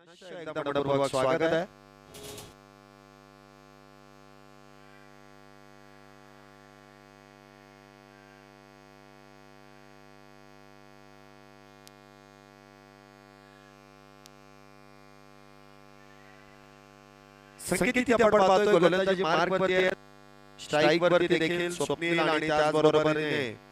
एकदा मनपूर्वक स्वागत आहे. संकेत आपण पाहतोय गोलंदाजी मार्क वरती आहे, स्ट्राइक वरती देखील स्वप्नील आणि त्याचबरोबरीने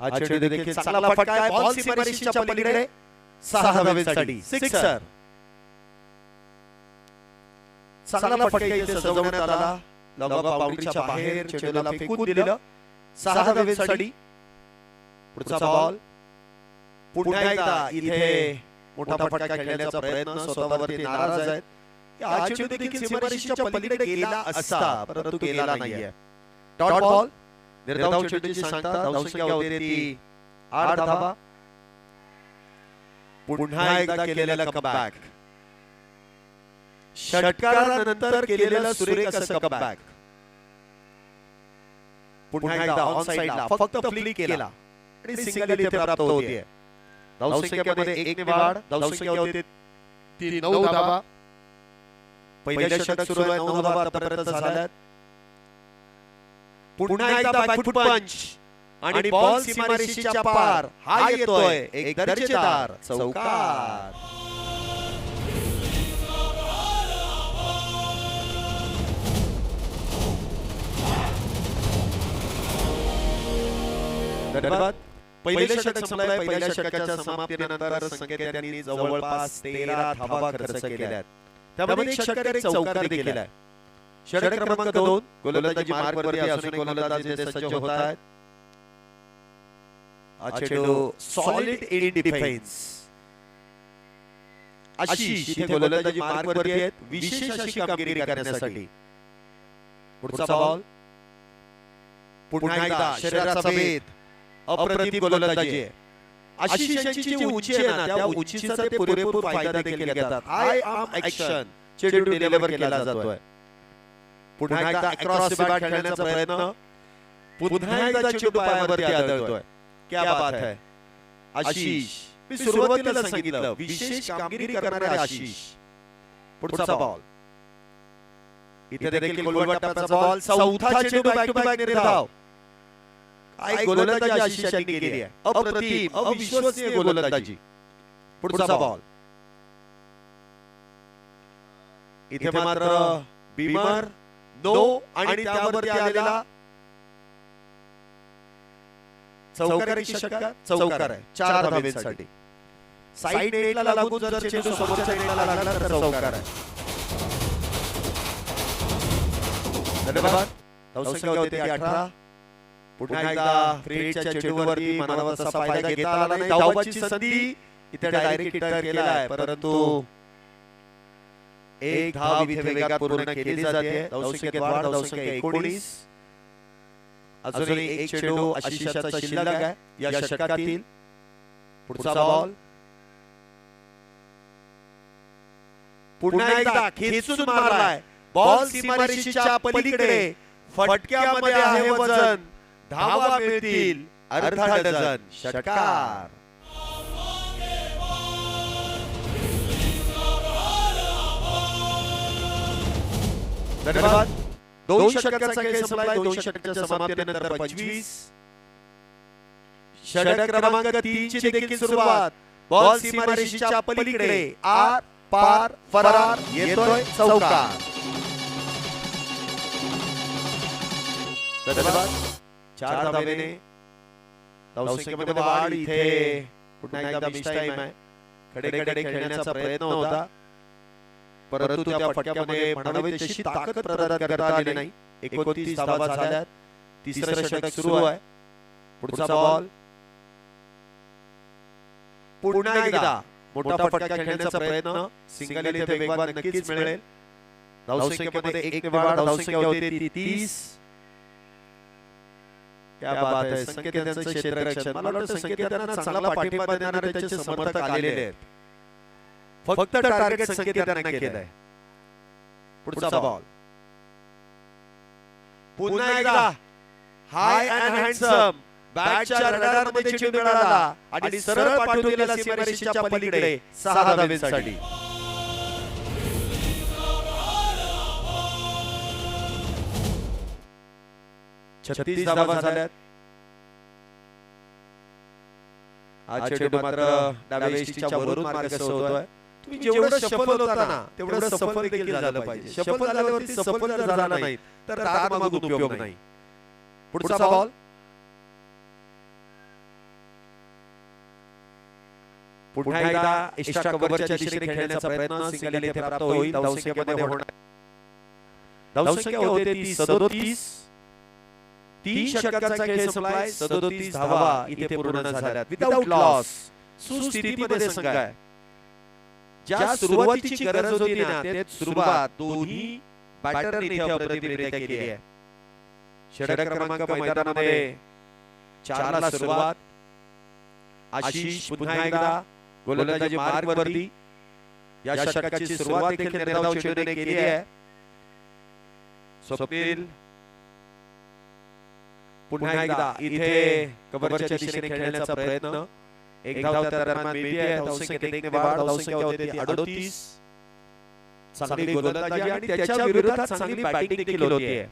हा चेंडू देखील चांगला फटका आहे. बॉल सीमारेषेच्या पलीकडे 6 धावेसाठी सिक्सर. चांगला फटका इथे सजवण्यात आला. लॉंग बाउंड्रीच्या बाहेर चेंडूला फेकून दिलं. 6 धावेसाठी पुढचा बॉल. पुन्हा एकदा इथे मोठा फटका खेळण्याचा प्रयत्न, स्वतःवरती नाराज आहेत. हा चेंडू देखील सीमारेषेच्या पलीकडे गेला असता परंतु गेला नाहीये. Dot ball. निर्धाव चेंडूची सांगता धावसंख्या होते ती 8 धावा. पुन्हा एकदा केलेला कमबॅक, षटकारानंतर केलेला सुरेख असं कमबॅक. पुन्हा एकदा ऑन साइडला फक्त फ्लिक केला आणि सिंगल इथे प्राप्त होते. धावसंख्येमध्ये 1 ने वाढ. धावसंख्या होते ती 9 धावा. पहिल्या षटक सुरू आहे. 9 धावा आतापर्यंत झाल्यात. पुन्हा एकदा बॅकफूट पंच आणि बॉल सीमारेषेच्या पार. हा येतोय एक दर्जेदार चौकार. धन्यवाद. पहिल्या षटक संपलंय. पहिल्या षटकाच्या समाप्तीनंतर संकेत यांनी जवळपास 13 धावा खर्च केल्यात. त्यामध्ये एक षटकार, एक चौकार देखील आहे. षटक क्रमांक 2 गोलंदाजी मार्क वरती असून गोलंदाज सज्ज होत आहेत. हा चेंडू सॉलिड इन डिफेन्स. आशिष इथे गोलंदाजी मार्क वरती आहेत विशेष अशी कामगिरी करण्यासाठी. पुढचा बॉल. पुन्हा एकदा शरीराचा भेद, अप्रतिम गोलंदाजी आहे. आशिष यांची जी उंची आहे ना, त्या उंचीचा ते पुरेपूर फायदा देखील घेतात. आय एम ॲक्शन चेंडू डिलिव्हर केला जातोय. पुन्हा एकदा अक्रॉस बॅट खेळण्याचा प्रयत्न. पुन्हा एकदा चेंडू पायावरती आदळतोय. क्या बात है आशिष. मी सुरुवातीला सांगितलं विशेष कामगिरी करणारे आशिष. पुढचा बॉल. इथे देखील गोलवट टप्प्याचा बॉल. चौथा चेंडू बॅक टू बॅक निर्धाव. काय गोलंदाजी आशिष यांनी केली आहे. अप्रतिम, अविश्वसनीय गोलंदाजी. पुढचा बॉल. इथे मात्र बीमर नो आणि त्यावरती आलेला चौकार चौकार आहे 4 धावेसाठी. साइड नेटला लागून जर चेंडू समोरच्या नेटला लागला तर चौकार आहे. धन्यवाद. धावसंख्या होते 18. पुन्हा एकदा फ्रेडच्या चेंडूवरती मानवाचा फायदा घेता आला नाही. धावाची संधी इथे डायरेक्ट हिटर केलाय परंतु एक धाव इथे वेगात पूर्ण केली जाते. धावसंख्येत वाढ. धावसंख्या 19. अजूनही एक चेंडू आशिषाचा शिल्लक आहे या षटकातील. पुढचा बॉल. पुन्हा एकदा खेचून मारलाय. बॉल सीमारेषेच्या पलीकडे. फटक्यामध्ये आहे वजन. धावा मिळतील अर्धा डझन. षटकार. धन्यवाद. 2 षटकाचा खेळ संपलाय. 2 षटकाच्या समाप्तीनंतर 25. षटक क्रमांक 3 ची देखील सुरुवात. बॉल सीमारेषेच्या पलीकडे. आर पार फरार. येतोय चौकार. धन्यवाद. 4 धावेने धावसंख्येमध्ये वाढ. इथे पुन्हा एकदा मिस टाइम आहे. कडे कडे खेळण्याचा प्रयत्न होता परंतु त्या फटक्यामध्ये म्हणावी तशी ताकद प्रदान करता आली नाही. 29 धावा झाल्यात. तिसरं षटक सुरू आहे. पुढचा बॉल. पुन्हा एकदा मोठा फटका खेळण्याचा प्रयत्न. सिंगल इथे वेगवान नक्कीच मिळेल. धावसंख्येमध्ये 1 ने वाढ. धावसंख्या होते 30. क्या बात है. संकेत यांचं क्षेत्ररक्षण. मला वाटतं संकेत यांना चांगला पाठिंबा देणारे त्यांचे समर्थक आलेले आहेत. फक्त टार्गेट संकेतांना केलंय. पुढचा बॉल पुन्हा एकदा हाय अँड हँडसम बॅटच्या रडार मध्ये चेंडू मिळाला आणि सरळ पाठवून दिला सीमारेषेच्या पलीकडे 6 धावांसाठी. छत्तीस धावा झाल्यात. हा चेंडू मात्र डाव्या यष्टीच्या वरून मार्गस्थ होतोय. तुम्ही जेवढं सफल होता ना तेवढं सफल देखील झालं पाहिजे. सफल झाल्यावरती सफल जर झाला नाही तर दाद मागून उपयोग नाही. पुढचा बॉल पुन्हा एकदा एक्स्ट्रा कव्हरच्या दिशेने खेळण्याचा प्रयत्न. सिंगल येथे प्राप्त होईल. धावसंख्येमध्ये होणार धावसंख्या होते ती 37. 3 षटकांचा खेळ संपलाय. 37 धावा इथे पूर्ण झाल्यात विदाउट लॉस. सुस्थितीमध्ये संघ आहे. ज्या सुरुवातीची गरज होती ना ते सुरुवात दोन्ही बॅटरने इथे अप्रतिमरित्या केली आहे. षटक क्रमांक मैदानामध्ये 4 ला सुरुवात. आशिष पुन्हा एकदा गोलंदाजी मार्गवरती. या षटकाची सुरुवात देखील निर्धाव चेंडूने केली आहे. स्वप्नील पुन्हा एकदा इथे कव्हरच्या दिशेने खेळण्याचा प्रयत्न. एक धाव त्या दरम्यान मिळते आहे. धावसंख्येत 1 ने वाढ. धावसंख्या होते ती 38. चांगली गोलंदाजी आणि त्याच्या विरोधात चांगली बॅटिंग देखील होते.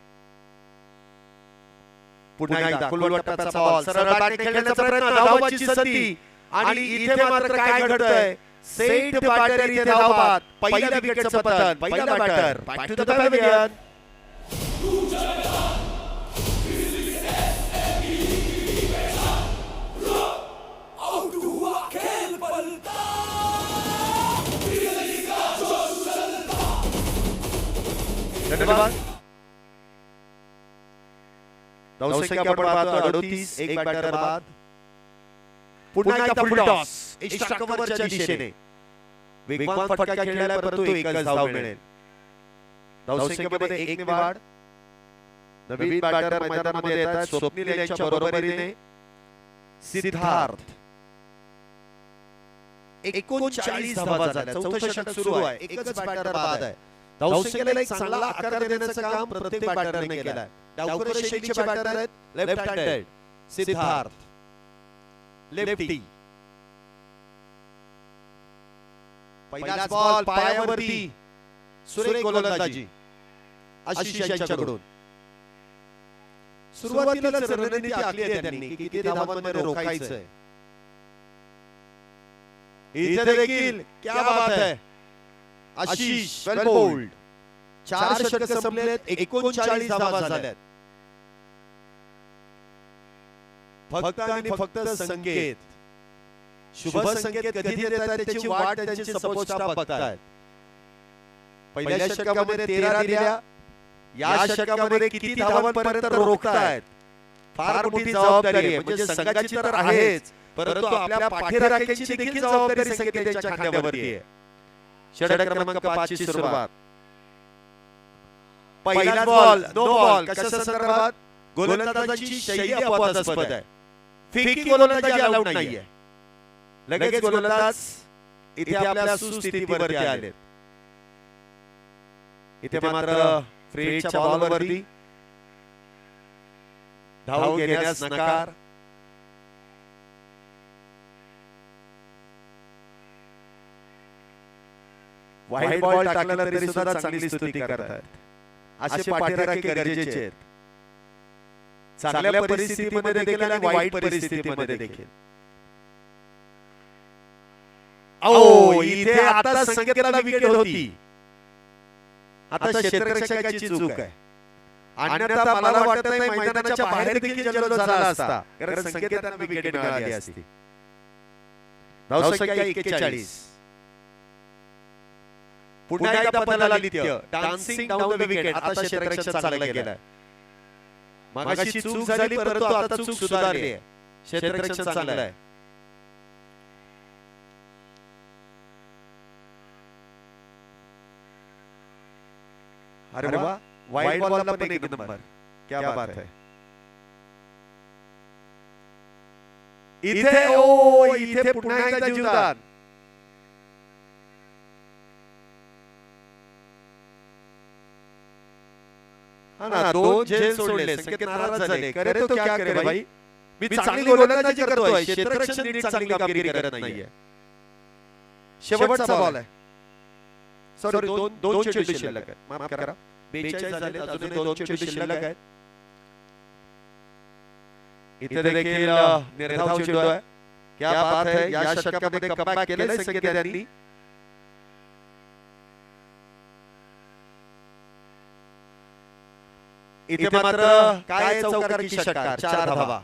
पुन्हा एकदा फुलवटाचा बॉल. सरळ बॅटिंग खेळण्याचा प्रयत्न. धावांची संधी आणि इथे मात्र काय घडतंय. सेट बॅटर इथे धावतात. पहिल्या विकेटचं पतन. पहिला batter back to the pavilion. धन्यवाद. धावसंख्या आपण पाहतो 38. एक बॅटर बाद. पुन्हा एकदा फुल टॉस. एक्स्ट्रा कव्हरच्या दिशेने वेगवान फटका खेळलाय परंतु एकच धाव मिळेल. धावसंख्येमध्ये 1 ने वाढ. नवीन बॅटर मैदानामध्ये येतात. स्वप्नील यांच्या बरोबरीने सिद्धार्थ. 39 धावा झाल्या. चौथं षटक सुरू आहे. एकच बॅटर बाद आहे. धावसंख्येला एक चांगला आकार देण्याचं काम प्रत्येक बॅटरने केलंय. डावकर शैलीचे बॅटर आहेत. Left handed Siddharth. लेफ्टी. पहिलाच बॉल पायावरती. सुरेख गोलंदाजी आशिष यांच्याकडून. सुरुवातीलाच रणनीती आखली आहे त्यांनी की किती धावांमध्ये रोखायचंय. इथे देखील क्या बात है. आशिष वेल बोल्ड. 4 षटक संपलेत. 39 धावा झाल्यात. फक्त आणि फक्त संकेत. शुभ संकेत कधी देतात त्याची वाट त्यांची सपोर्ट स्टाफ बघतायत. पहिल्या षटकामध्ये 13 दिल्या. या षटकामध्ये किती धावांपर्यंत रोखतायत. फार मोठी जबाबदारी आहे. म्हणजे संघाची तर आहेच परंतु आपल्या पाठीराख्यांची देखील जबाबदारी संकेतांच्या खांद्यावरती आहे. षटक क्रमांक 5 ची सुरुवात. पहिला बॉल नो बॉल. कशा संदर्भात. गोलंदाजाची शैली अपवादास्पद आहे. फिकी गोलंदाजी अलाउड नाहीये. लगेच गोलंदाज इथे आपल्या सुस्थितीवरती आले. इथे मात्र फ्रेडच्या बॉलवरती धाव घेण्यास नकार. वाईड बॉल टाकला तरी सुद्धा चांगली स्तुती करतात. असे पाठीराखे गरजेचे आहेत. चांगल्या परिस्थितीमध्ये देखील आणि वाईट परिस्थितीमध्ये देखील. इथे आता संकेताला विकेट होती. आता क्षेत्ररक्षकाची चूक आहे. अन्यथा मला वाटत नाही मैदानाच्या बाहेर देखील जल्लोष झाला असता कारण संकेतांना विकेट मिळाली असती. धावसंख्या 41. पुन्हा एकदा पदालादित्य डान्सिंग डाऊन द विकेट. आता क्षेत्ररक्षण चांगलं गेलं. मागाशी चूक झाली परंतु आता चूक सुधारली आहे. क्षेत्ररक्षण चांगलं आहे. अरे वाह. वाइड बॉलला पण एक नंबर. क्या बात है. इथे पुन्हा एकदा जीवदान. हा ना, दोन झेल सोडले, संकेत नाराज झाले. करे तो क्या करे भाई, मी चांगली गोलंदाजी करतोय, क्षेत्ररक्षण नीट चांगली कामगिरी करत नाहीये. शेवटचा बॉल आहे. सॉरी, दोन चेंडू शिल्लक आहेत, माफ करा. 42 झाले, अजून 2 चेंडू शिल्लक आहेत. इथे देखील निर्धाव चेंडू आहे. क्या बात है, या षटकामध्ये कमबॅक केलंय संकेत यांनी. इथे मात्र काय चौकार की षटकार, 4 धावा.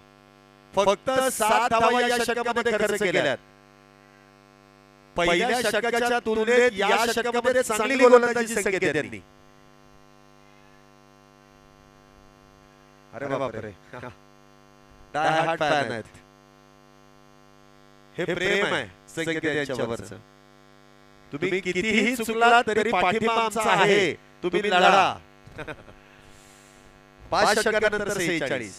फक्त 7 धावा या षटकामध्ये खर्च केल्यात. पहिल्या षटकाच्या तुलनेत या षटकामध्ये चांगली गोलंदाजी संकेत यांनी. अरे बापरे, डाय हार्ट फॅन आहेत. हे प्रेम आहे संकेत यांच्यावरचं. तुम्ही कितीही चुकला तरी पाठिंबा आमचा आहे, तुम्ही लढा. 5 षटकानंतर 46.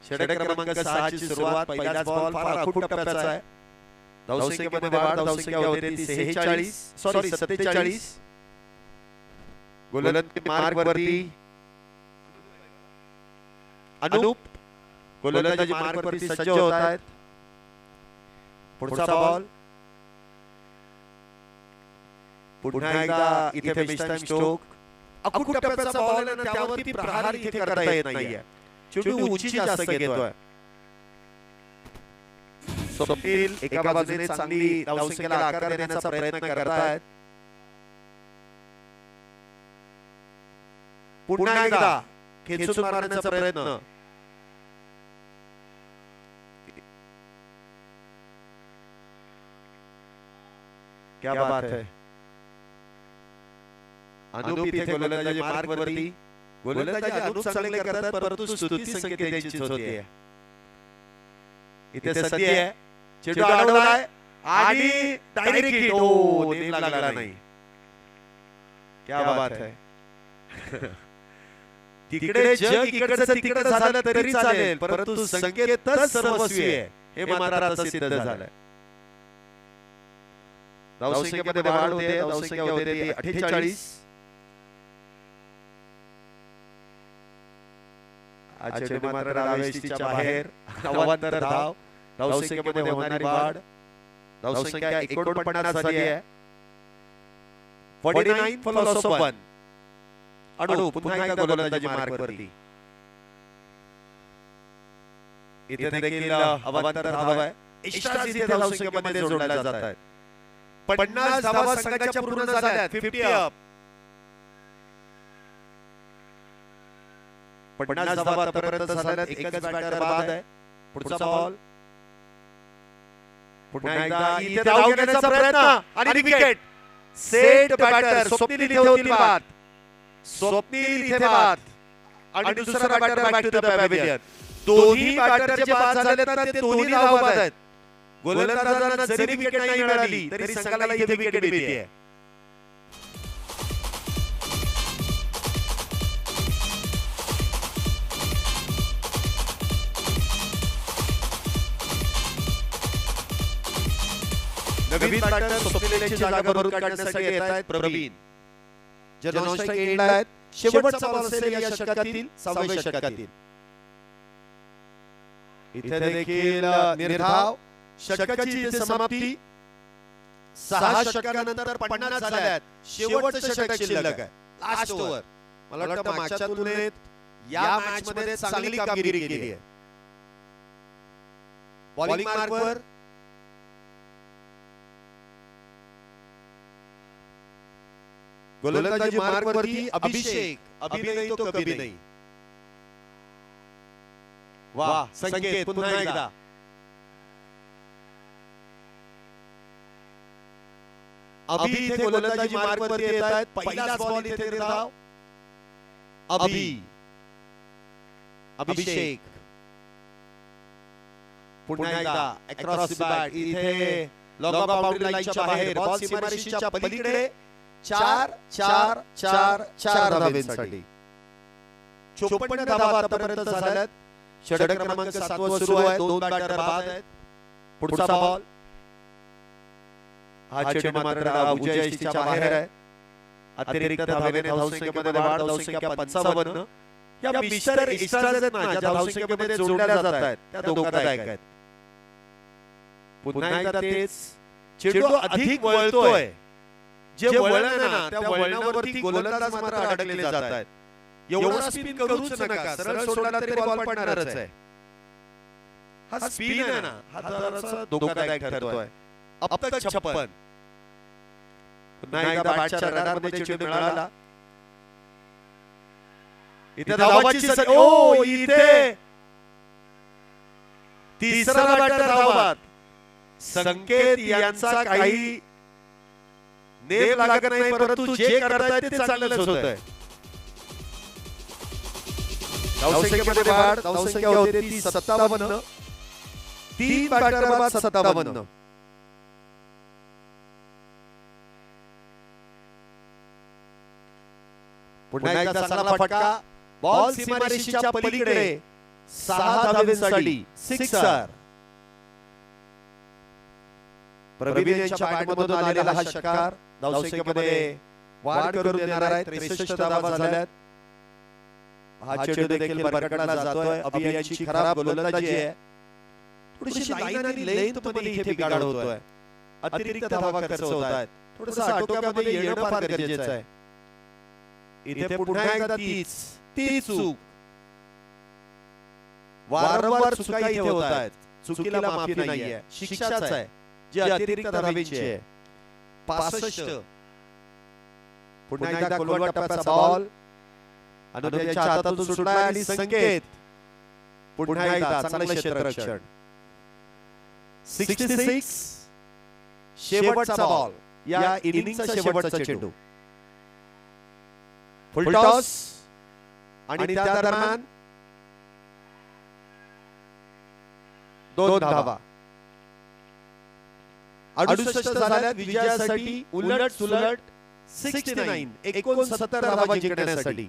षटक क्रमांक 6 ची सुरुवात. पहिलाच बॉल फार अखूट टप्प्याचा आहे. धावसंख्येमध्ये वाढ, धावसंख्या होते ती 47. गोलंदाजी मार्क वरती अनुप, गोलंदाजी मार्क वरती सज्ज होत आहेत. पुढचा बॉल पुन्हा एकदा इथे मिस्टर स्ट्रोक. अखूट टप्प्याचा बॉल आहे ना, त्यावरती प्रहार इथे करता येत नाहीये. चेंडू उंची जास्त घेतोय. स्वप्नील एका बाजूने चांगली धावसंख्येला आकार देण्याचा प्रयत्न करतायत. पुन्हा एकदा खेचून मारण्याचा प्रयत्न. क्या बात है, अनुप इथे गोलंदाजी मार्क वरती. गोलंदाजी अनुप चांगले करतात, परंतु स्तुती संकेत यांचीच होतीये. इथे सध्या आहे, चेंडू अडवलाय आणि डायरेक्ट हिट. ओ, नेम लागला नाही. क्या बात है. तिकडे जग इकडचं तिकडे झालं तरी चालेल, परंतु संकेतच सर्वस्वी आहे, हे मात्र आता सिद्ध झालंय. धावसंख्येमध्ये वाढ होते, धावसंख्या होते ती 48. आज चेंडू मात्र धावेष्टीच्या बाहेर. 99 धाव. धावसंख्येमध्ये होणारी वाढ, धावसंख्या 49 झाली आहे. 49 प्लस 1. अडू पुन्हा एकदा गोलंदाजी मार्क वरती. इथे देखील अवांतर धाव आहे. एक्स्ट्रा इथे धावसंख्येमध्ये जोडल्या जात आहेत. 50 धावा संघाच्या पूर्ण झाल्यात. 50 अप. 50 धावा आतापर्यंत झाल्यात. एकच बॅटर बाद आहे. पुढचा बॉल पुन्हा एकदा इथे धाव घेण्याचा प्रयत्न आणि विकेट. सेट बॅटर स्वप्नील इथे होतील बाद. स्वप्नील इथे बाद आणि दुसरा batter back to the pavilion. दोन्ही बॅटरचे बाद झाले तर ते दोन्ही धावा बाद आहेत. गोलंदाजांना जरी विकेट नाही मिळाली तरी संघाला इथे विकेट मिळते. नवीन बॅटर स्वप्नीलची जागा भरून काढण्यासाठी येत आहेत प्रवीण. जनौषध एंडला आहेत. शेवटचा बॉल असेल या षटकातील, 6व्या षटकातील. इथे देखील निर्धाव. षटकाची इथे समाप्ती. 6 षटकानंतर 50 झाल्यात. शेवटचं षटक शिल्लक आहे, लास्ट ओव्हर. मला वाटतं मागच्या तुलनेत या मॅच मध्ये चांगली कामगिरी केली आहे. बॉलिंग मार्कवर गोलंदाजी मार्क वरती अभिषेक. अभी नहीं तो कभी नहीं. वाह, संकेत पुन्हा एकदा. अभी इथे गोलंदाजी मार्क वरती येत आहेत. पहिलाच बॉल इथे निर्धाव. अभिषेक पुन्हा एकदा अक्रॉस द बॅट. इथे लॉंग ऑफ बाउंड्री लाईनच्या बाहेर. बॉल सीमारेषेच्या पलीकडे. 4 धावांसाठी 54 धावा आतापर्यंत झाल्यात. षटक क्रमांक 7 सुरू आहे. 2 बॅटर बाद आहेत. पुढचा बॉल. हा चेंडू मात्र उजव्या बाहेर आहे. अतिरिक्त धावेने धावसंख्येमध्ये वाढ. धावसंख्या 55. या मिस्टर एक्स्ट्राज आहेत ना, ज्या धावसंख्येमध्ये जोडल्या जात आहेत त्या धोकादायक आहेत. पुन्हा एकदा तेच, चेंडू अधिक वळतोय, जे वळण आहे ना त्या वळणावरती गोलंदाज मात्र अडकले जात आहेत. एवढा स्पिन करूच नका, सरळ सोडला तरी बॉल पडणारच आहे. हा स्पिन आहे ना हा जरासा धोकादायक ठरतोय. अब तक 56. पुन्हा एकदा बॅटच्या रडारमध्ये चेंडू मिळाला. इथे धावाची ओ इथे तिसरा बॅटर धावबाद. संकेत यांचा काही नेम लागत नाही, परंतु जे करतायत ते चांगलंच होतंय. धावसंख्येमध्ये वाढ, धावसंख्या होते ती 57. 3 बॅटर बाद 57. पुन्हा एकदा चांगला फटका, बॉल सीमारेषेच्या पलीकडे 6 धावेसाठी सिक्सर. प्रवीण यांच्या बॅटमधून आलेला हा षटकार धावसंख्येमध्ये वाढ करून देणार आहे. 63 धावा झाल्यात. हा चेंडू देखील बरकटला जातोय. अभियांची खराब गोलंदाजी आहे. थोडीशी लाईन आणि लेंथ मध्ये इथे बिघाड होतोय. अतिरिक्त धावा खर्च होतायत. थोडंसं आटोक्यामध्ये येणं फार गरजेचं आहे. इथे पुन्हा एकदा तीच चूक. वारंवार चुका इथे होतायत. चुकीला माफी नाहीये, शिक्षाच आहे जी अतिरिक्त धावेची आहे. 65. पुन्हा एकदा खोलवर टप्प्याचा बॉल अनुदयाच्या हातातून सुटला आणि संकेत पुन्हा एकदा चांगलं क्षेत्ररक्षण. 66. शेवटचा बॉल, या इनिंगचा शेवटचा चेंडू. फुल टॉस आणि त्या दरम्यान 2 धावा. 68 झाल्यात विजयासाठी. उलट सुलट 69 69 धावा जिंकण्यासाठी.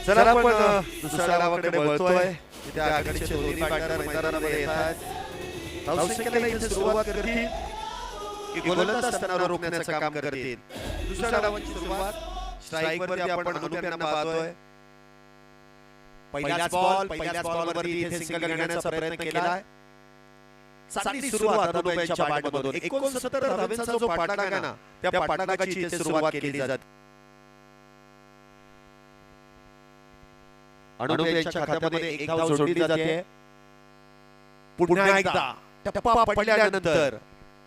चला आपण दुसऱ्या डावाकडे वळतोय. तिथे आघाडीचे दोन्ही बॅटर मैदानामध्ये येतात. धावसंख्येला इथे सुरुवात करतील की गोलंदाज असताना रोखण्याचं काम करतील. दुसऱ्या डावाची सुरुवात स्ट्राईकवरती आपण अनुप्यांना पाहतोय. पहिल्याच बॉलवरती इथे सिंगल घेण्याचा प्रयत्न केलाय. चांगली सुरुवात अनुप्यांच्या बॅटमधून. 69 धावांचा जो पाठलाग आहे ना त्या पाठलागाची इथे सुरुवात केली जाते. अनुप्यांच्या खात्यामध्ये 1 धाव जोडली जाते. पुन्हा एकदा टप्पा पडल्यानंतर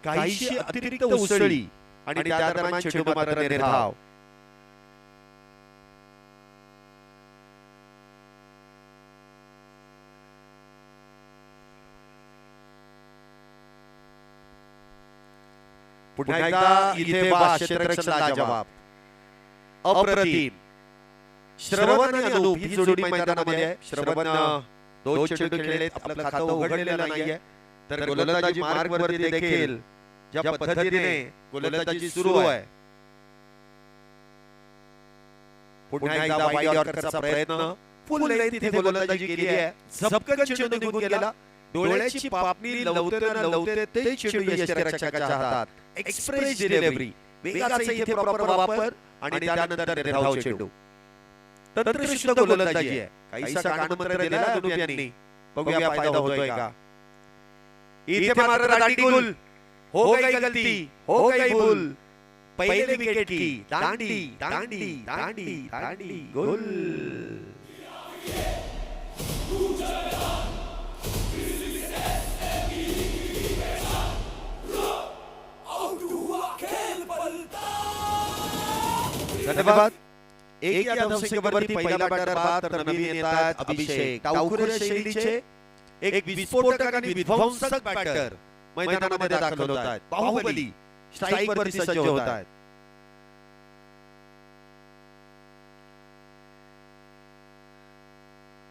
काहीशी अतिरिक्त उसळी आणि त्या दरम्यान चेंडू मात्र निर्धाव. पुन्हा एकदा इथे क्षेत्ररक्षण लाजवाब, अप्रतिम. श्रवण आणि अनूप ही जोडी मैदानामध्ये आहे. श्रवण 2 चेंडू खेळलेत, आपलं खातं उघडलेलं नाहीये. तर गोलंदाजी मार्गवरती देखील ज्या पद्धतीने गोलंदाजी सुरू आहे. पुन्हा एकदा वाईड यॉर्करचा प्रयत्न. फुल लेंथ इथे गोलंदाजी केली आहे. झपकन चेंडू निघून गेला. डोळ्याची पापणी लवते ते चेंडू यष्टिरक्षकाच्या हातात. एक्सप्रेस डिलिव्हरी, वेगाचा इथे प्रॉपर वापर आणि त्यानंतर निर्धाव चेंडू. तंत्रशुद्ध गोलंदाजी आहे. काहीसा कानमंत्र दिला अनुप्यांनी. बघूया फायदा होतोय का. इथे मात्र राडी गुल. हो गई गलती, हो गई भूल. पहले विकेट की दांडी दांडी दांडी दांडी गोल. धन्यवाद. एक या धावसंख्येवरती पहिला बॅटर बाद, तर नवीन येतात अभिषेक. डावखुऱ्या शैलीचे एक विस्फोटक आणि विध्वंसक बॅटर मैदानामध्ये दाखल होत आहेत. बाहुबली स्ट्राईक वरती सज्ज होत आहेत.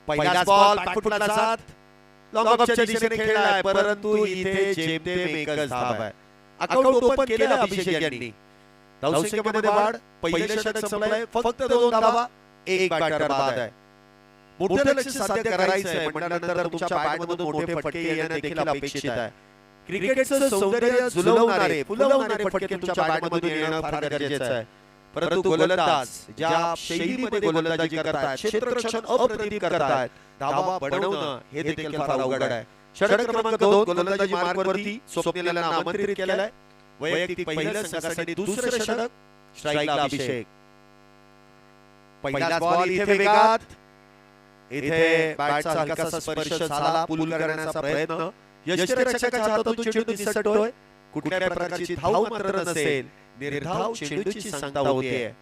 पहिलाच बॉल बॅटफुटला जात लॉंग ऑफच्या दिशेने खेळलाय, परंतु इथे जेमतेम एकच धाव आहे. अकाउंट ओपन केलं अभिषेक यांनी. धावसंख्येमध्ये वाढ. पहिले षटक संपलंय, फक्त 2 धावा, एक बॅटर बाद आहे. मोठे लक्ष्य साध्य करायचं आहे म्हटल्यानंतर तुमच्या बॅटमधून मोठे फटके येणं देखील अपेक्षित आहे. क्रिकेटचं सौंदर्य झुलवणारे फुलवणारे फटके तुमच्या बॅटमधून येणं फार गरजेचं आहे. परंतु गोलंदाज ज्या शैलीमध्ये गोलंदाजी करतात, क्षेत्ररक्षण अप्रतिम करतात, धावा बनवणं हे देखील फार अवघड आहे. षटक क्रमांक 2 गोलंदाजी मार्गवरती स्वप्नीलला आमंत्रित केलंय. वैयक्तिक पहिलं, संघासाठी दुसरं षटक. स्ट्राईकला अभिषेक. पहिलाच बॉल इथे वेगात. इथे बॅटचा हलकासा स्पर्श झाला, पूल करण्याचा प्रयत्न. यष्टिरक्षकाच्या हातातून चेंडू निसटतोय. कुठल्या प्रकारची धाव मात्र नसेल. निर्धाव चेंडूची सांगता होतीये.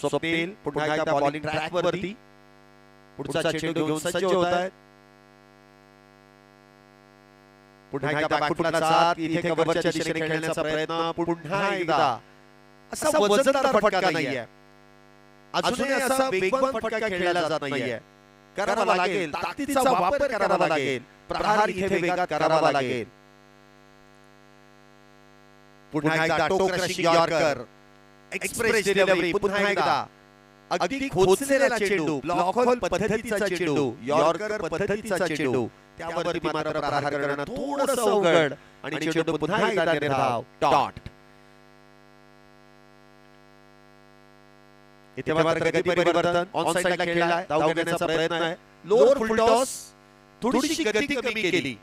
स्वप्नील पुन्हा एकदा बॉलिंग ट्रॅक वरती. पुढचा चेंडू घेऊन सज्ज होत आहेत. पुन्हा एकदा बॅकफुटला जात. इथे कव्हरच्या दिशेने खेळण्याचा प्रयत्न. पुन्हा एकदा असा वजनदार फटका नाहीये. अजूनही असा वेगवान फटका खेळला जात नाहीये. करावा लागेल, ताकदीचा वापर करावा लागेल. प्रहार इथे वेगात करावा लागेल. पुन्हा एकदा टोक्रशिंग यॉर्कर. Express delivery. पुन्हा एकदा अगदी खोचलेला चेंडू, ब्लॉक होल पद्धतीचा चेंडू, यॉर्कर पद्धतीचा चेंडू. त्यावरती मात्र प्रहार करणं थोडंसं अवघड आणि चेंडू पुन्हा एकदा निर्धाव. डॉट. इथे मात्र गती परिवर्तन. ऑन साइडला खेळलाय, धाव घेण्याचा प्रयत्न आहे. लोअर फुल टॉस. थोडीशी गती कमी केली.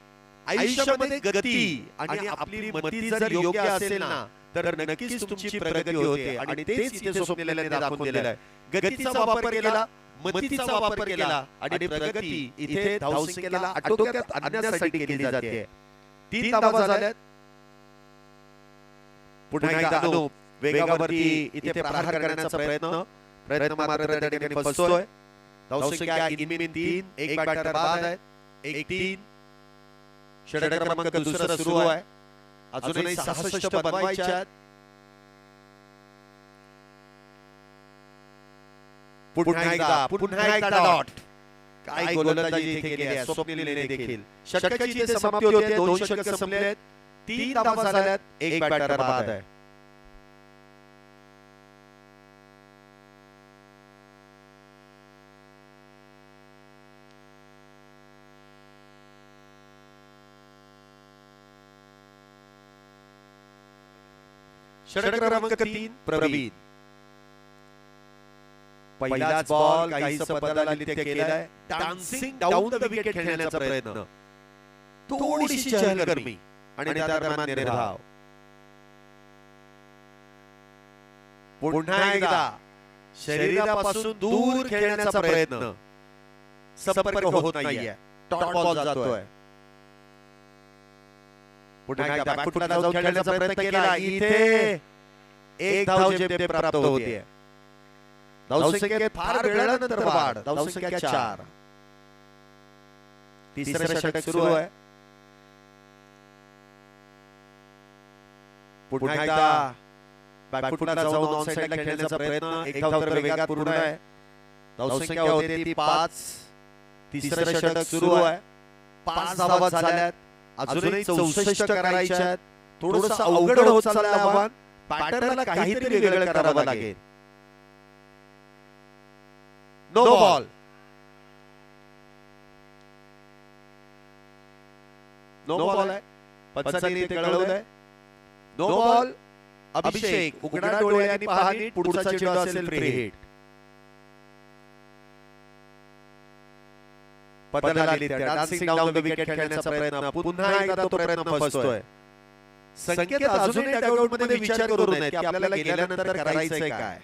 आयुष्यामध्ये गती आणि आपली मती जर योग्य असेल ना, तर नक्कीच तुमची प्रगती होते आणि तेच इथे स्वप्नीलने दाखवून दिलेलं आहे. गतीचा वापर केला, मतीचा वापर केला आणि प्रगती इथे धावसंख्येला आटोक्यात आणण्यासाठी केली जाते. 3 धावा झाल्यात. पुन्हा एकदा अनुप वेगावरती इथे प्रहार करण्याचा प्रयत्न मात्र त्या ठिकाणी फसतोय. धावसंख्या इनमिन 3, एक बॅटर बाद आहे. 1-3. षटक क्रमांक दुसरा सुरू आहे. अजूनही 66 बनवायच्यात. पुन्हा एकदा डॉट. काय गोलंदाजी इथे केली आहे स्वप्नीलने देखील. षटकाची इथे समाप्ती होते. 2 षटक संपलेत. 3 धावा झाल्यात. एक बॅटर बाद आहे. षटक क्रमांक 3 प्रवीण. पहिलाच बॉल काहीसं बदलायला नित्य केलाय. डान्सिंग डाऊन द विकेट खेळण्याचा प्रयत्न. थोडीशी चहलगर्मी आणि त्या दरम्यान निर्धाव. पुन्हा एकदा शरीरापासून दूर खेळण्याचा प्रयत्न. संपर्क होत नाहीये. डॉट बॉल जातोय. पुन्हा एकदा बॅकफुटला जाऊन खेळण्याचा प्रयत्न केला. इथे एक धाव जेमतेम प्राप्त होते. धावसंख्येत फार वेळानंतर वाढ. धावसंख्या 4. तिसरं षटक सुरू आहे. पुन्हा एकदा बॅकफुटला जाऊन ऑन साइडला खेळण्याचा प्रयत्न. एक धाव तर वेगात पूर्ण आहे. धावसंख्या होते ती 5. तिसरं षटक सुरू आहे. 5 धावा झाल्यात. अजूनही 64 करायच्यात. थोडंसं अवघड होत चाललंय आव्हान. बॅटरला काहीतरी वेगळं करावं लागेल. No ball. नो बॉल आहे. पंचांनी ते कळवलंय. No ball. अभिषेक उघडा डोळ्यांनी पहा नीट. पुढचा चेंडू असेल फ्री हिट. बदलाली त्या डान्सिंग डाऊन द विकेट खेळण्याचा प्रयत्न. पुन्हा एकदा तो प्रयत्न फसतोय. संकेत अजूनही डगआउट मध्ये विचार करू नये की आपल्याला गेल्यानंतर करायचंय काय.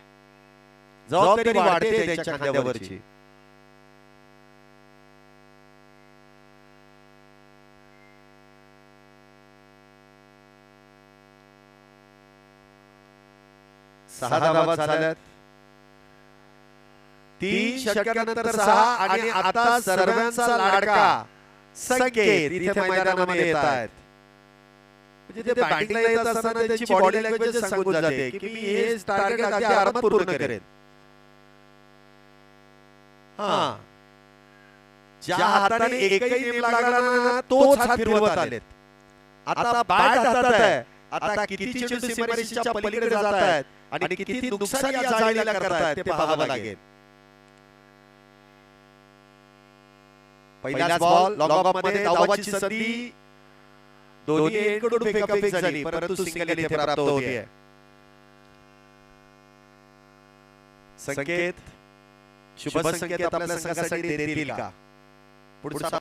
जबाबदारी वाढते त्यांच्या खांद्यावरची. सहा धावा झाल्यात. 3 षटकानंतर 6 आणि आता सर्वांचा लाडका संकेत इथे मैदानामध्ये येत आहेत. म्हणजे ते बॅटिंगला येत असताना त्यांची बॉडी लँग्वेज सांगून जाते की मी हे टार्गेट अगदी आरामात पूर्ण करेन. हा, ज्या हाताने एकही नेम लागला ना तोच हात फिरवत आलेत. आता बॅट हातात आहे. आता किती चेंडू सीमारेषेच्या पलीकडे जात आहेत आणि किती नुकसान या जाळीला करतायत ते पाहावं लागेल. पहिलाच बॉल लॉंग ऑफ मध्ये धावाची संधी. दोन्ही एंडकडून फेकाफेक झाली परंतु सिंगल इथे प्राप्त होते. संकेत शुभ संकेत आपल्या संघासाठी देतील का. पुढचा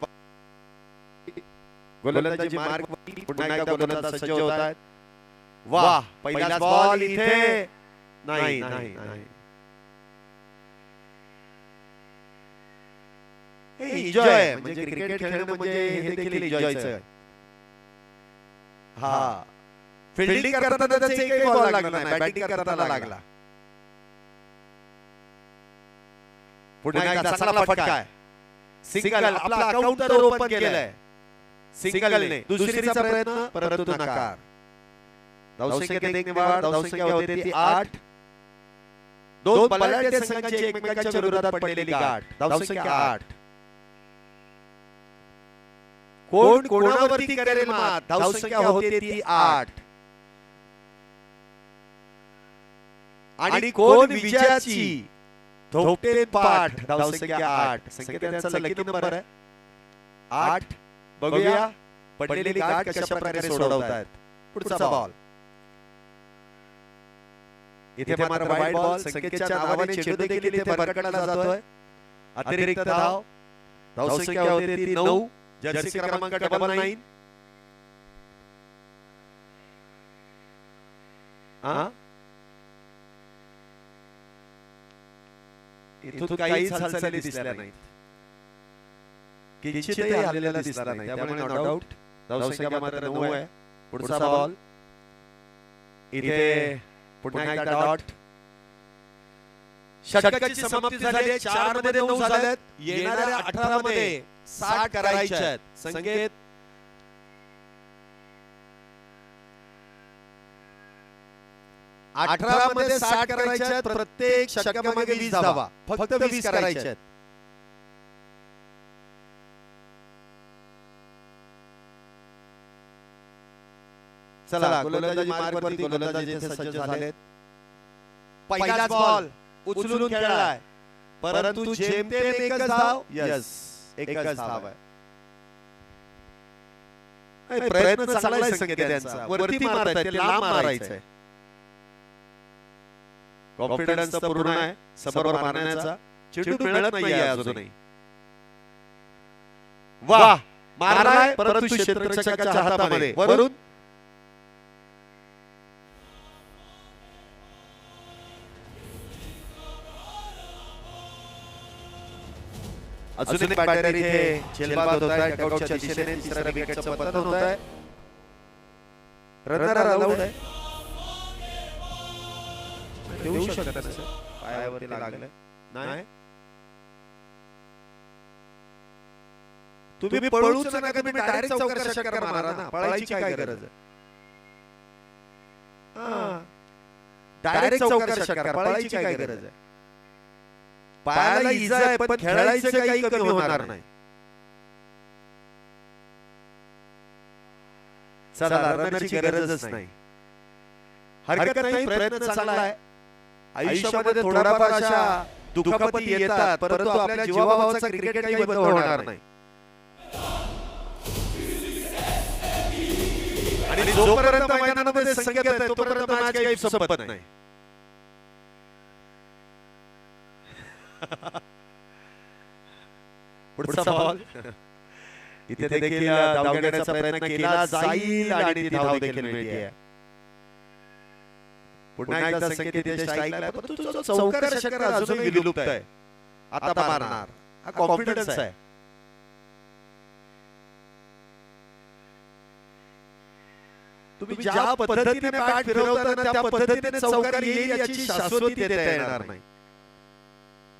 गोलंदाजी मार्क पुन्हा एकदा गोलंदाज सज्ज होत आहेत. वाह, पहिलाच बॉल इथे नाही नाही नाही. हे एन्जॉय म्हणजे क्रिकेट खेळणं म्हणजे हे देखील एन्जॉयचं आहे. हा, फिल्डिंग करताना त्याचा एकही बॉल लागला नाही, बॅटिंग करताना लागला. पुन्हा एकदा चांगला फटका आहे. सिंगल आपला अकाउंट तर ओपन केलंय. सिंगलने दुसरीचा प्रयत्न परंतु नकार. धावसंख्या एक निवाड. धावसंख्या होते ती 8. दोन बलाढ्य संघांची एकमेकांच्या विरोधात पडलेली गाठ. धावसंख्या 8. कोण कोणावरती करेल मात. धावसंख्या होते ती 8. आणि कोण विजयाची धोपटे पाठ. धावसंख्या 8. संकेतांचा लकी नंबर आहे 8. बघूया पडलेली गाठ कशा प्रकारे सोडवतायत. पुढचा बॉल इथे मात्र वाईड बॉल. संकेतच्या नावाने चेंडू देखील इथे बरकटला जातोय. अतिरिक्त धाव. धावसंख्या होते ती 9. जर्सी क्रमांक 99. इथून काहीच हालचाली दिसल्या नाहीत. किंचितही हललेला दिसला नाही. त्यामुळे नो डाऊट धावसंख्या मात्र 9 आहे. पुढचा बॉल इथे पुन्हा एकदा डॉट. षटकाची समाप्ती झाली आहे. 4 मध्ये 9 झालेत. येणाऱ्या 18 मध्ये 60 करायचे आहेत. संकेत अठरा मध्ये 60 करायचे आहेत. प्रत्येक षटकामागे 20 धावा. फक्त 20 करायचे आहेत. चला गोलंदाजी मार्कवरती गोलंदाजी सज्ज झालेत. पहिलाच बॉल उचलून खेळलाय परंतु जेमतेम एकच धाव. यस, एकच धाव आहे. प्रयत्न चांगला आहे संकेतांचा. वरती मारतायत ते लांब मारायचंय. कॉन्फिडन्स पूर्ण आहे समोर मारण्याचा. चेंडू मिळत नाहीये अजूनही. वाह, मारलाय परंतु क्षेत्ररक्षकाच्या हातामध्ये. वरून अजून एक बॅटर इथे झेलबाद होत आहे. डगआउटच्या दिशेने तिसऱ्या विकेटचं पतन होत आहे. रनर अलाउड आहे. देऊ शकत नाही सर. पायावरती लागलं नाही. तुम्ही पळूच नका. तुम्ही डायरेक्ट चौकार षटकार मारा ना. पळायची काय गरज आहे. डायरेक्ट चौकार षटकार पळायची काय गरज आहे. पायाला इजा आहे पण खेळायचं काही कमी होणार नाही. चला रनरची गरजच नाही. हरकत नाही. प्रयत्न चांगला आहे. आयुष्यामध्ये थोडाफार अशा दुखापती येतात परंतु आपल्या जीवाभावाचा क्रिकेट काही बंद होणार नाही. आणि जोपर्यंत मैदानामध्ये संकेत आहे तोपर्यंत मॅच काही संपत नाही. पुढचा बॉल इथे देखील धाव घेण्याचा प्रयत्न केला जाईल आणि ती धाव देखील मिळते. पुन्हा एकदा संकेत इथे स्ट्राईकला आहे, परंतु जो चौकार षटकार अजूनही विलुप्त आहे. आता मारणार हा कॉन्फिडन्स आहे. तुम्ही ज्या पद्धतीने बॅट फिरवता ना त्या पद्धतीने चौकार येईल याची शाश्वती देता येणार नाही.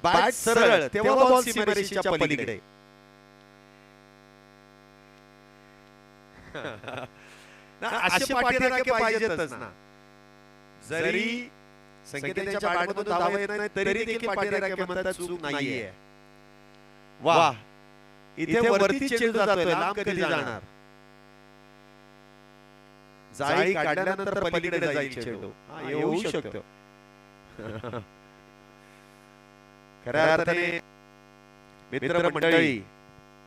बॅट सरळ तेव्हा बॉल सीमारेषेच्या पलीकडे. असे पाठीराखे पाहिजेतच ना. जरी संकेताच्या बॅटमधून धावा येत नाही तरी देखील पाठीराखे म्हणतात चूक नाहीये. वाह, इथे वरती चेंडू जातोय, लांब कधी जाणार. जाळी काढल्यानंतर पलीकडे जाईल चेंडू. येऊ शकतो. खऱ्या अर्थाने मित्रमंडळी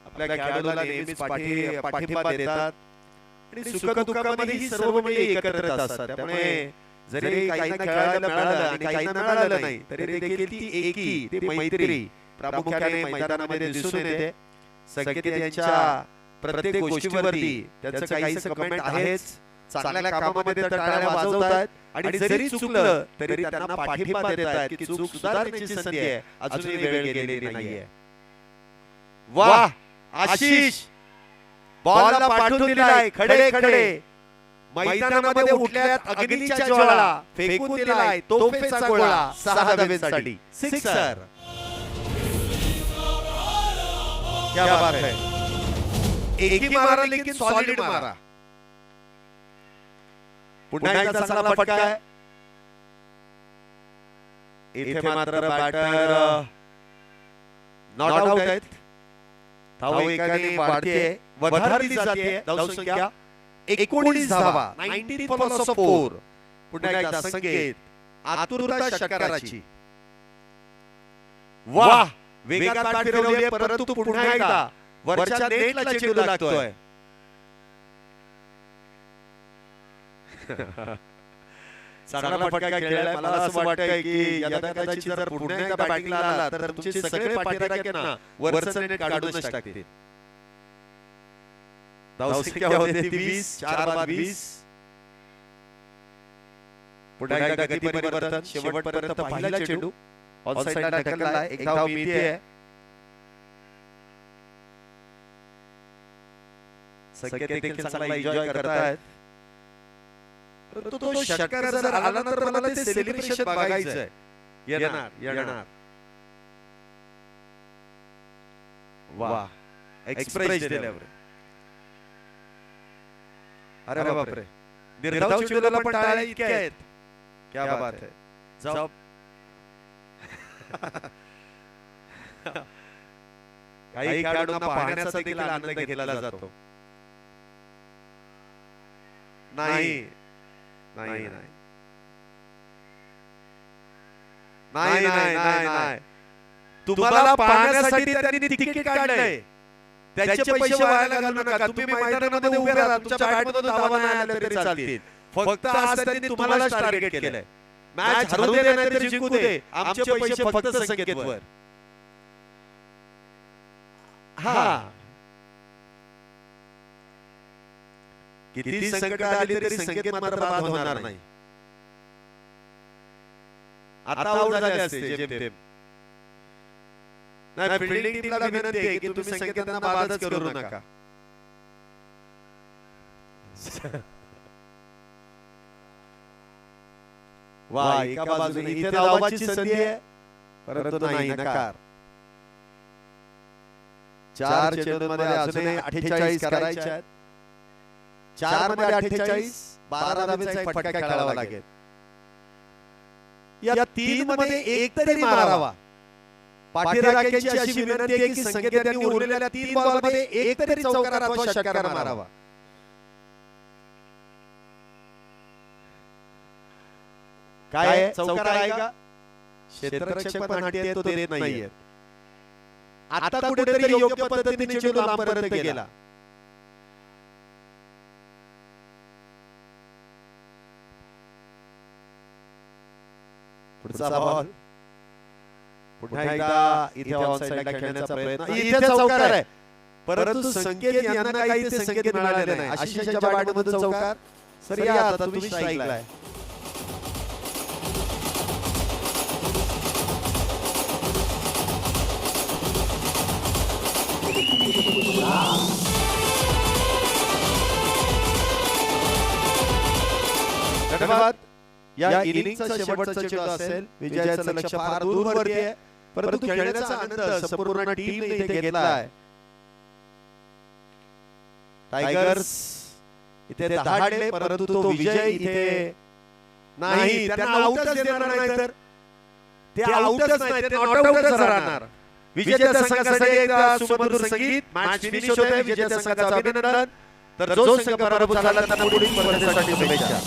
आपल्या खेळाडूला नेहमीच पाठिंबा देतात आणि सुखदुःखामध्ये ही सर्व मंडळी एकत्र असतात. त्यामुळे जरी काहींना खेळायला मिळालं आणि काहींना मिळालं नाही तरी देखील ती एकी, ती मैत्री प्रामुख्याने मैदानामध्ये दिसून येते. संकेत यांच्या प्रत्येक गोष्टीवरती त्यांचं काहीच कमेंट आहेच. चांगल्या कामामध्ये तर टाळ्या वाजवतात आणि जरी चुकलं तरी त्यांना पाठिंबा देतात की चूक सुधारण्याची संधी आहे, अजूनही वेळ गेलेली नाहीये. वाह, आशिष बॉलला पाठवून दिलाय खडे खडे. मैदानामध्ये उठल्यात अग्नीच्या ज्वाळा, फेकून दिलाय तोफेचा गोळा 6 धावेसाठी. सिक्सर. क्या बात है. एक ही मारा लेकिन सॉलिड मारा. पुन्हा एकदा चांगला फटका आहे. इथे मात्र बॅटर नॉट आउट आहेत. धाव एकाने वाढते, वधारली जाते. धावसंख्या 19 धावा, 19 फॉलोस ऑफ 4. पुन्हा एकदा संकेत, आतुरता षटकाराची. वाह, वेगात बॅट फिरवली परंतु पुन्हा एकदा वरच्या नेटला चेंडू लागतोय. चांगला फटका खेळलाय. मला असं वाटतंय की यदा कदाचित जर पुन्हा एकदा बॅटिंगला आला तर तुमचे सगळे पाठीराखे ना वरचं नेट काढूनच टाकतील. धावसंख्या होते 20, 4 बाद 20. पुन्हा एकदा गती परिवर्तन. शेवटपर्यंत पहिला चेंडू ऑन साइडला ढकललाय. एक धाव मिळतेय. संकेत देखील चांगला एन्जॉय करतायत. तो षटकार जर आला ना तर मला ते सेलिब्रेशन बघायचंय. येणार. वाह, एक्सप्रेस दिल्यावर. अरे बापरे, निर्धाव चेंडूला पण टाळ्या इतक्या आहेत. क्या बात है. जाऊ काही खेळाडूंना पाहण्याचा देखील आनंद घेतला जातो. नाही, तुम्हाला पाहण्यासाठी त्यांनी तिकीट काढलंय. त्याचे पैसे वायाला घालू नका. तुम्ही मैदानामध्ये उभे राहा, तुमच्या बॅटमधून धावा नाही आल्या तरी चालतील. फक्त आज त्यांनी तुम्हालाच टार्गेट केलंय. मॅच हरवू दे नाहीतर जिंकू दे, आमचे पैसे फक्त संकेतवर. हा, किती संकट आली तरी संकेत मात्र बाद होणार नाही. आता आउट झाले असते जेमतेम. नाही, फिल्डिंग टीमला विनंती आहे की तुम्ही संकेतांना बादच करू नका. वाह, एका बाजूने इथे धावाची संधी आहे परंतु नाही, नकार. 4 चेंडूंमध्ये अजूनही 48 करायचे आहेत. 4 मध्ये 48, 12 धावेचा एक फटका खेळावा लागेल. या 3 मध्ये एक तरी मारावा. पाठीराख्यांची अशी विनंती आहे की संकेतांनी उरलेल्या 3 बॉलमध्ये एक तरी चौकार अथवा षटकार मारावा. काय चौकार आहे का? क्षेत्ररक्षक पण हट्टी तो देत नाहीये. आता कुठेतरी योग्य पद्धतीने चेंडू लांबपर्यंत गेला. पुढचा बॉल. पुन्हा एकदा इथे ऑन साइडला खेळण्याचा प्रयत्न. इथे चौकार आहे. परंतु संकेत यांना काही ते संकेत मिळाले नाही. आशिषाच्या बॅटमधून चौकार. सर या आता तुम्ही स्ट्राईकला आहे. धन्यवाद. या इनिंगचा शेवटचा चेंडू असेल. विजयाचं लक्ष फार दूरवरती आहे, परंतु खेळण्याचा आनंद संपूर्ण टीमने इथे घेतला आहे. टायगर्स इथे दहाडले, परंतु तो विजय इथे नाही. त्यांना आउटच देणार नाही, तर ते आउटच नाही, ते नॉट आउटच राहणार. विजेत्या संघासाठी एक सुमधुर संगीत. मॅच फिनिश होते. विजेत्या संघाचं अभिनंदन. तर जो संघ पराभूत झाला त्यांना पुढील स्पर्धेसाठी शुभेच्छा.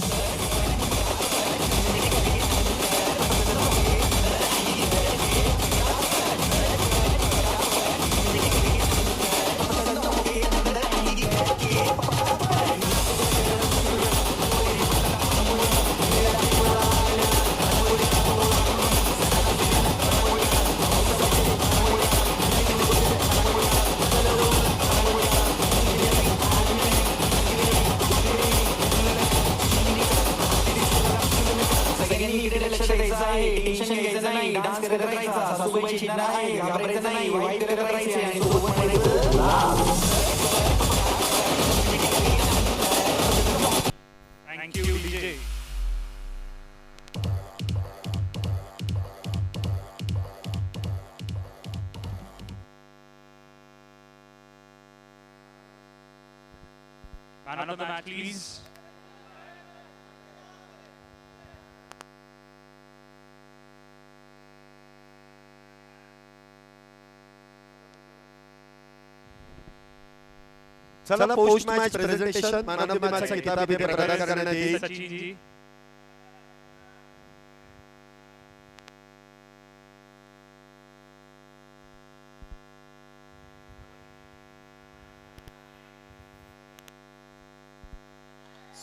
Thank you, DJ. Man of the match, please. चला post match presentation. Man of the मॅचचा किताब इथे प्रदान करण्यात येईल. Sachin ji.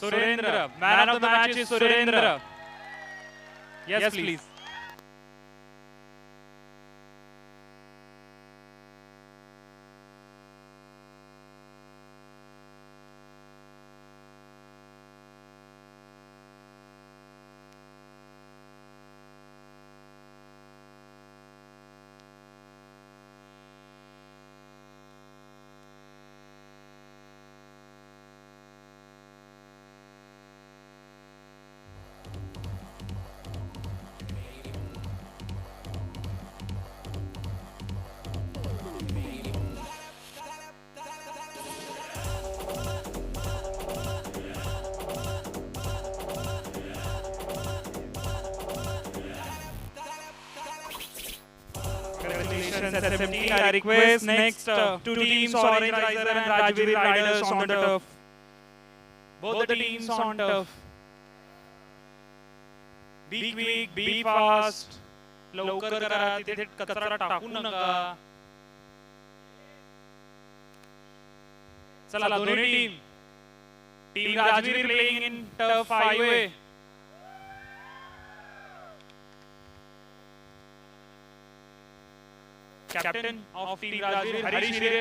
Surendra, man of the match is Surendra. Yes, please. Congratulations, SMT. I request next two teams, Orange Riser and Rajviri Riders on the turf. Both the teams on turf. Be quick, be fast. लवकर करा, तिथे कचरा टाकू नका. चला दोन्ही team. Team Rajviri playing in turf 5A. Captain of Team Rajviri, Harish Hire.